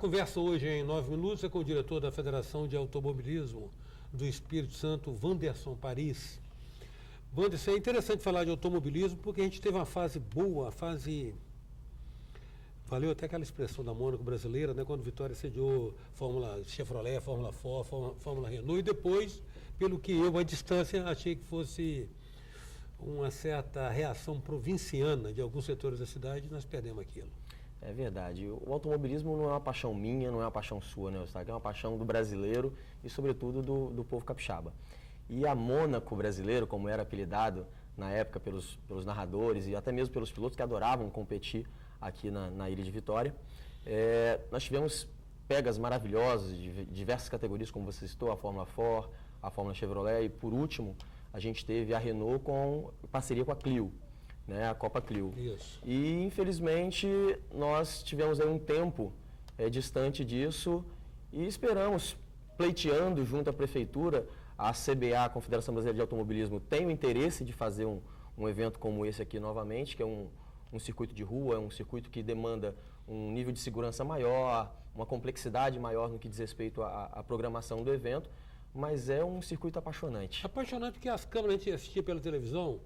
conversa hoje em 9 minutos é com o diretor da Federação de Automobilismo do Espírito Santo, Wanderson Paris. Wanderson, é interessante falar de automobilismo porque a gente teve uma fase boa, a fase... Valeu até aquela expressão da Mônaco brasileira, né, quando Vitória sediou Fórmula Chevrolet, Fórmula Ford, Fórmula Renault, e depois, pelo que eu, à distância, achei que fosse uma certa reação provinciana de alguns setores da cidade, nós perdemos aquilo. É verdade. O automobilismo não é uma paixão minha, não é uma paixão sua, né, Eustáquio? É uma paixão do brasileiro e, sobretudo, do povo capixaba. E a Mônaco brasileiro, como era apelidado na época pelos narradores e até mesmo pelos pilotos que adoravam competir aqui na Ilha de Vitória, nós tivemos pegas maravilhosas de diversas categorias, como você citou, a Fórmula Ford, a Fórmula Chevrolet e, por último, a gente teve a Renault com parceria com a Clio, né, a Copa Clio. Isso. E, infelizmente, nós tivemos aí um tempo distante disso e esperamos, pleiteando junto à Prefeitura, a CBA, a Confederação Brasileira de Automobilismo, tem o interesse de fazer um evento como esse aqui novamente, que é um circuito de rua, é um circuito que demanda um nível de segurança maior, uma complexidade maior no que diz respeito à programação do evento, mas é um circuito apaixonante. Apaixonante porque as câmeras, a gente assistia pela televisão,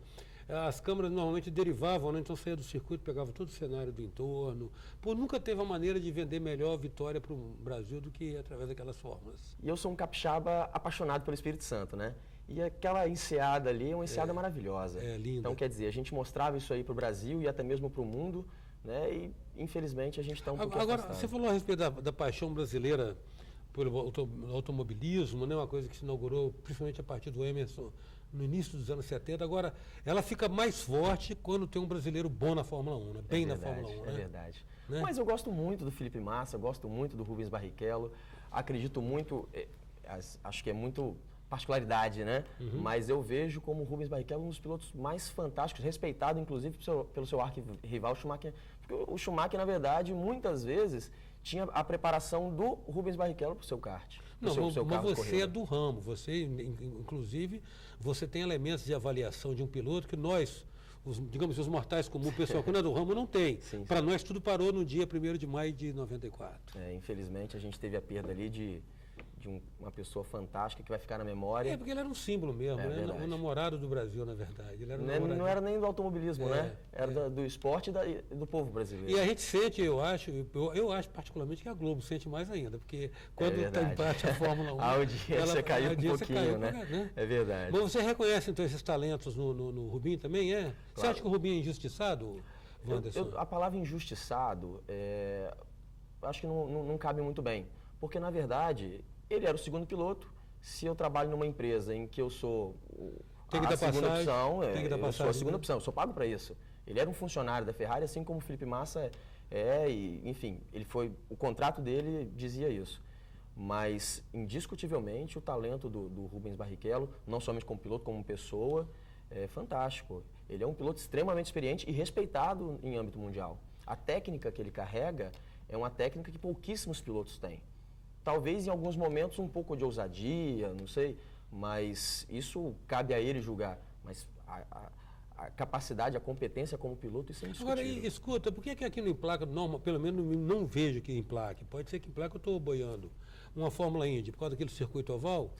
as câmeras normalmente derivavam, né? Então saía do circuito, pegava todo o cenário do entorno. Pô, nunca teve a maneira de vender melhor Vitória para o Brasil do que através daquelas fórmulas. E eu sou um capixaba apaixonado pelo Espírito Santo, né? E aquela enseada ali é uma enseada maravilhosa. É linda. Então, quer dizer, a gente mostrava isso aí para o Brasil e até mesmo para o mundo, né? E, infelizmente, a gente está um pouco Agora, afastado. você falou a respeito da paixão brasileira pelo automobilismo, né? Uma coisa que se inaugurou principalmente a partir do Emerson no início dos anos 70. Agora, ela fica mais forte quando tem um brasileiro bom na Fórmula 1, né? Bem na Fórmula 1, né? É verdade. Né? Mas eu gosto muito do Felipe Massa, gosto muito do Rubens Barrichello, acredito muito, acho que é muito particularidade, né? Uhum. Mas eu vejo como o Rubens Barrichello um dos pilotos mais fantásticos, respeitado inclusive pelo seu arquirrival Schumacher, porque o Schumacher, na verdade, muitas vezes tinha a preparação do Rubens Barrichello para o seu kart. Não, mas você é do ramo, você, inclusive, você tem elementos de avaliação de um piloto que nós, digamos, os mortais comuns, o pessoal que não é do ramo, não tem. Para nós, tudo parou no dia 1º de maio de 94. Infelizmente, a gente teve a perda ali de uma pessoa fantástica que vai ficar na memória. Porque ele era um símbolo mesmo, né? O namorado do Brasil, na verdade. Ele era não era nem do automobilismo, né? Era do esporte e do povo brasileiro. E a gente sente, eu acho particularmente que a Globo sente mais ainda, porque quando está empate a Fórmula 1... a audiência caiu um pouquinho, né? É verdade. Mas você reconhece, então, esses talentos no Rubinho também, é? Claro. Você acha que o Rubinho é injustiçado, Wanderson? A palavra injustiçado, acho que não cabe muito bem. Porque, na verdade, ele era o segundo piloto. Se eu trabalho numa empresa em que eu sou a segunda opção, eu sou a segunda opção, eu sou pago para isso. Ele era um funcionário da Ferrari, assim como o Felipe Massa e, enfim, o contrato dele dizia isso. Mas, indiscutivelmente, o talento do Rubens Barrichello, não somente como piloto, como pessoa, é fantástico. Ele é um piloto extremamente experiente e respeitado em âmbito mundial. A técnica que ele carrega é uma técnica que pouquíssimos pilotos têm. Talvez em alguns momentos um pouco de ousadia, não sei, mas isso cabe a ele julgar. Mas a capacidade, a competência como piloto, isso é indiscutível. Agora, escuta, por que aqui no Emplaca, pelo menos não vejo que Emplaque, pode ser que Emplaque eu estou boiando, uma Fórmula Indy, por causa daquele circuito oval,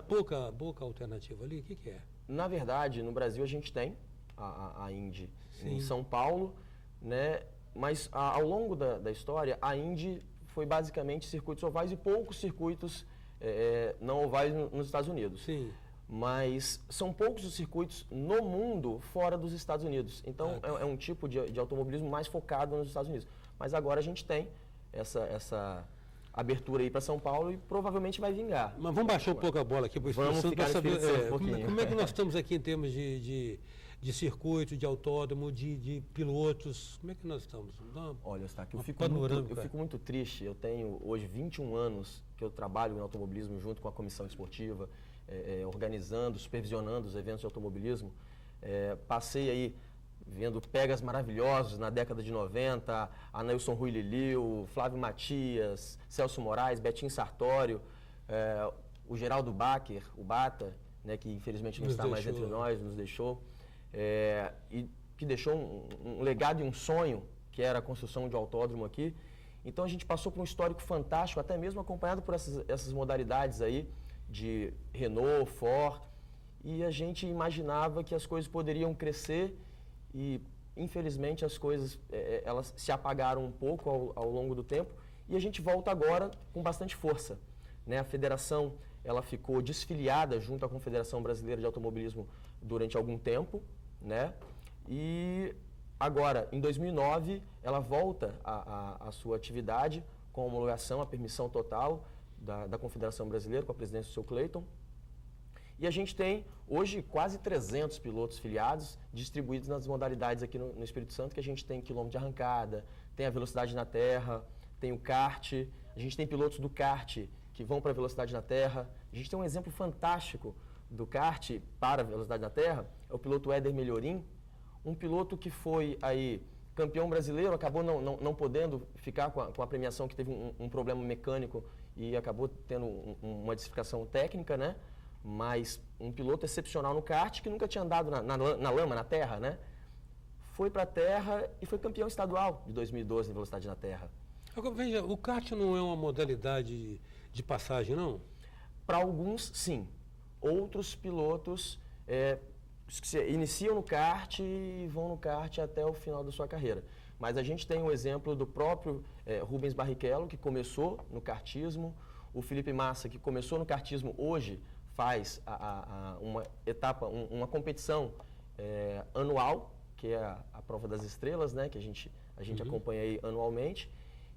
pouca alternativa ali, o que é? Na verdade, no Brasil a gente tem a Indy em São Paulo, né? Mas ao longo da história, a Indy foi basicamente circuitos ovais e poucos circuitos não ovais nos Estados Unidos. Sim. Mas são poucos os circuitos no mundo fora dos Estados Unidos. Então, é um tipo de automobilismo mais focado nos Estados Unidos. Mas agora a gente tem essa abertura aí para São Paulo e provavelmente vai vingar. Mas vamos baixar um pouco a bola aqui para saber como é que nós estamos aqui em termos de circuito, de autódromo, de pilotos. Como é que nós estamos? Olha, Eustáquio, eu fico muito triste. Eu tenho hoje 21 anos que eu trabalho em automobilismo junto com a comissão esportiva, organizando, supervisionando os eventos de automobilismo. Passei aí vendo pegas maravilhosos na década de 90, Anailson Rui Liliu, Flávio Matias, Celso Moraes, Betinho Sartório, o Geraldo Bacher, o Bata, né, que infelizmente não está mais entre nós, nos deixou, e que deixou um legado e um sonho, que era a construção de um autódromo aqui. Então a gente passou por um histórico fantástico, até mesmo acompanhado por essas modalidades aí de Renault, Ford, e a gente imaginava que as coisas poderiam crescer e infelizmente as coisas elas se apagaram um pouco ao longo do tempo e a gente volta agora com bastante força, né? A federação ela ficou desfiliada junto à Confederação Brasileira de Automobilismo durante algum tempo, né? E agora, em 2009, ela volta à sua atividade com a homologação, a permissão total da Confederação Brasileira, com a presidência do seu Clayton. E a gente tem, hoje, quase 300 pilotos filiados, distribuídos nas modalidades aqui no Espírito Santo, que a gente tem quilômetro de arrancada, tem a velocidade na terra, tem o kart, a gente tem pilotos do kart que vão para a velocidade na terra. A gente tem um exemplo fantástico do kart para a velocidade na terra, é o piloto Éder Melhorim, um piloto que foi aí campeão brasileiro, acabou não podendo ficar com a premiação, que teve um problema mecânico e acabou tendo uma desclassificação técnica, né? Mas um piloto excepcional no kart, que nunca tinha andado na lama, na terra, né? Foi para a terra e foi campeão estadual de 2012 em velocidade na terra. Agora, veja, o kart não é uma modalidade de passagem, não? Para alguns, sim. Outros pilotos iniciam no kart e vão no kart até o final da sua carreira. Mas a gente tem o exemplo do próprio Rubens Barrichello, que começou no kartismo, o Felipe Massa, que começou no kartismo, hoje faz uma etapa, uma competição anual, que é a Prova das Estrelas, né, que a gente acompanha aí anualmente,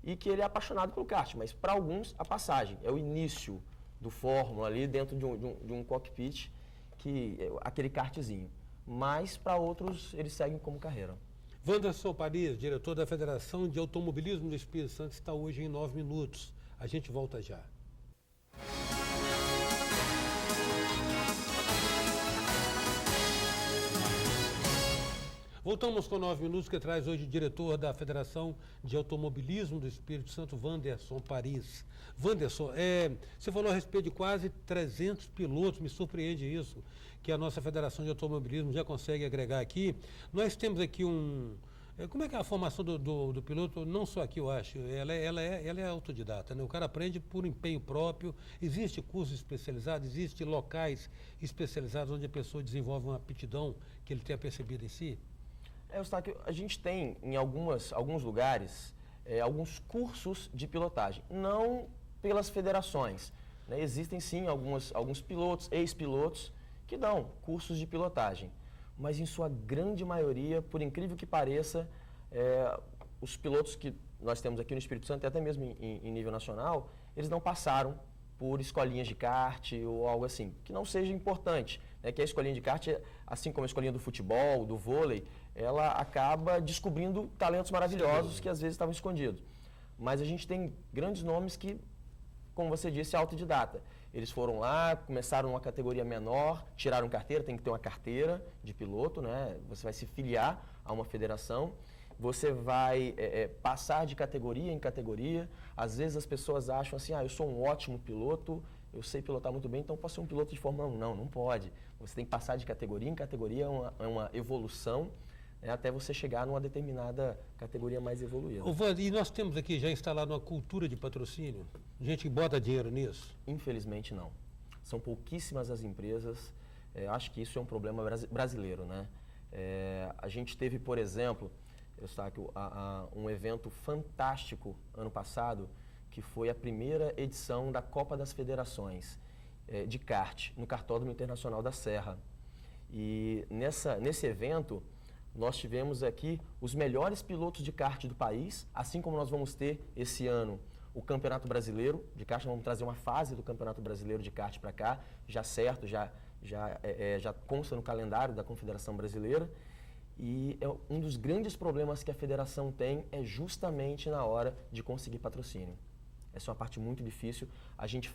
e que ele é apaixonado pelo kart, mas para alguns a passagem é o início do Fórmula ali dentro de um cockpit, aquele kartzinho, mas para outros eles seguem como carreira. Wanderson Paris, diretor da Federação de Automobilismo do Espírito Santo, está hoje em 9 minutos. A gente volta já. Voltamos com 9 minutos, que traz hoje o diretor da Federação de Automobilismo do Espírito Santo, Wanderson Paris. Wanderson, você falou a respeito de quase 300 pilotos, me surpreende isso, que a nossa Federação de Automobilismo já consegue agregar aqui. Nós temos aqui como é que é a formação do piloto? Não só aqui, eu acho, ela é autodidata, né? O cara aprende por empenho próprio, existe curso especializado, existe locais especializados onde a pessoa desenvolve uma aptidão que ele tenha percebido em si? Eustáquio, a gente tem em alguns lugares alguns cursos de pilotagem, não pelas federações, né? Existem sim alguns pilotos, ex-pilotos, que dão cursos de pilotagem, mas em sua grande maioria, por incrível que pareça, os pilotos que nós temos aqui no Espírito Santo, e até mesmo em nível nacional, eles não passaram por escolinhas de kart ou algo assim, que não seja importante, né? Que a escolinha de kart, assim como a escolinha do futebol, do vôlei, ela acaba descobrindo talentos maravilhosos que às vezes estavam escondidos. Mas a gente tem grandes nomes que, como você disse, é autodidata. Eles foram lá, começaram numa categoria menor, tiraram carteira, tem que ter uma carteira de piloto, né? Você vai se filiar a uma federação, você vai passar de categoria em categoria. Às vezes as pessoas acham assim, eu sou um ótimo piloto, eu sei pilotar muito bem, então posso ser um piloto de Fórmula 1. Não pode. Você tem que passar de categoria em categoria, é uma evolução, até você chegar numa determinada categoria mais evoluída. E nós temos aqui já instalado uma cultura de patrocínio? Gente que bota dinheiro nisso? Infelizmente não. São pouquíssimas as empresas. Acho que isso é um problema brasileiro, né? A gente teve, por exemplo, Eustáquio, um evento fantástico ano passado, que foi a primeira edição da Copa das Federações de kart, no Kartódromo Internacional da Serra. E nesse evento, nós tivemos aqui os melhores pilotos de kart do país, assim como nós vamos ter esse ano o Campeonato Brasileiro de kart. Vamos trazer uma fase do Campeonato Brasileiro de kart para cá, já certo, já consta no calendário da Confederação Brasileira. E um dos grandes problemas que a federação tem é justamente na hora de conseguir patrocínio. Essa é uma parte muito difícil. A gente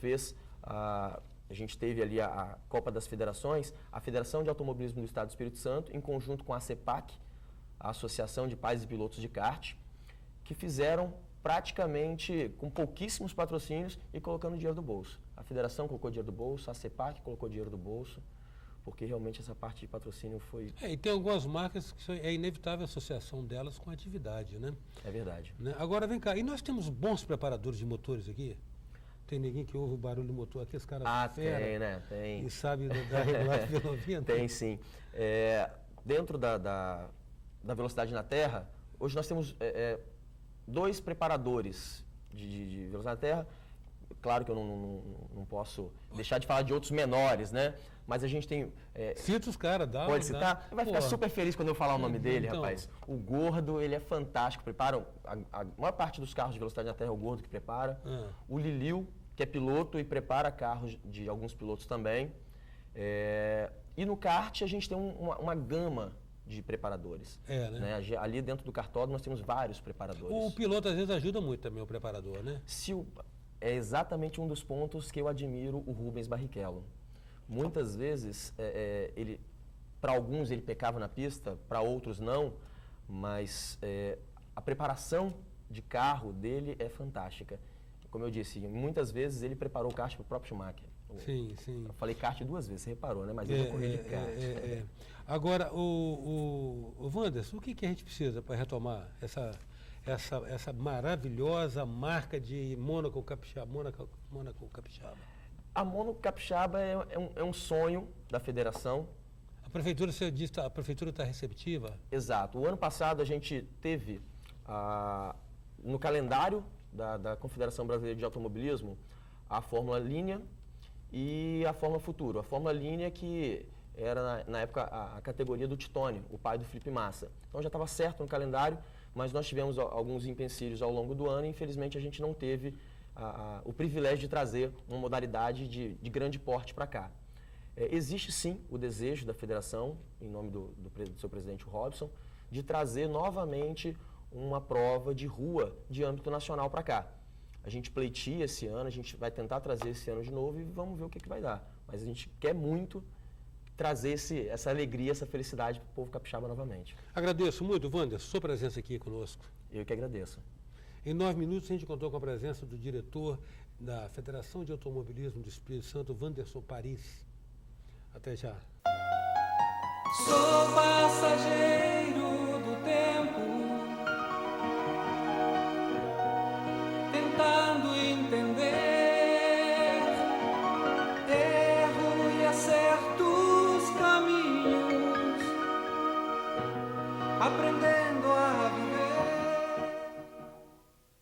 teve ali a Copa das Federações, a Federação de Automobilismo do Estado do Espírito Santo, em conjunto com a CEPAC, a Associação de Pais e Pilotos de Kart, que fizeram praticamente com pouquíssimos patrocínios e colocando dinheiro do bolso. A federação colocou dinheiro do bolso, a CEPAC colocou dinheiro do bolso, porque realmente essa parte de patrocínio foi... E tem algumas marcas que é inevitável a associação delas com a atividade, né? É verdade. Né? Agora, vem cá, e nós temos bons preparadores de motores aqui? Tem ninguém que ouve o barulho do motor aqui, os caras tem, né? Tem. E sabe da regulagem de velocidade? Tem, sim. Dentro da velocidade na Terra, hoje nós temos 2 preparadores de velocidade na Terra. Claro que eu não posso deixar de falar de outros menores, né? Mas a gente tem... Cita os caras, dá. Pode citar? Vai ficar super feliz quando eu falar o nome dele, então, rapaz. O Gordo, ele é fantástico. Prepara... A maior parte dos carros de velocidade na Terra é o Gordo que prepara. O Liliu, que é piloto e prepara carros de alguns pilotos também. E no kart a gente tem uma gama de preparadores. Né? Ali dentro do kartódromo nós temos vários preparadores. O piloto às vezes ajuda muito também o preparador, né? É exatamente um dos pontos que eu admiro o Rubens Barrichello. Muitas vezes, para alguns ele pecava na pista, para outros não, mas a preparação de carro dele é fantástica. Como eu disse, muitas vezes ele preparou o kart para o próprio Schumacher. Sim, sim. Eu falei kart 2 vezes, você reparou, né? Mas eu já corri de kart. Agora, o Wanderson, o que a gente precisa para retomar essa maravilhosa marca de Mônaco Capixaba? A Mônaco Capixaba é um sonho da federação. A prefeitura, você disse, a prefeitura está receptiva? Exato. O ano passado a gente teve no calendário da Confederação Brasileira de Automobilismo a Fórmula Linha e a Fórmula Futuro. A Fórmula Linha que era, na época, a categoria do Titone, o pai do Felipe Massa. Então já estava certo no calendário, mas nós tivemos alguns empecilhos ao longo do ano e infelizmente a gente não teve o privilégio de trazer uma modalidade de grande porte para cá. Existe sim o desejo da federação, em nome do seu presidente Robson, de trazer novamente uma prova de rua de âmbito nacional para cá. A gente pleiteia esse ano, a gente vai tentar trazer esse ano de novo e vamos ver o que vai dar. Mas a gente quer muito trazer essa alegria, essa felicidade para o povo capixaba novamente. Agradeço muito, Wanderson, sua presença aqui conosco. Eu que agradeço. Em 9 minutos a gente contou com a presença do diretor da Federação de Automobilismo do Espírito Santo, Wanderson Paris. Até já. Sou passageiro do tempo, tentando entender erro e acertos caminhos, aprender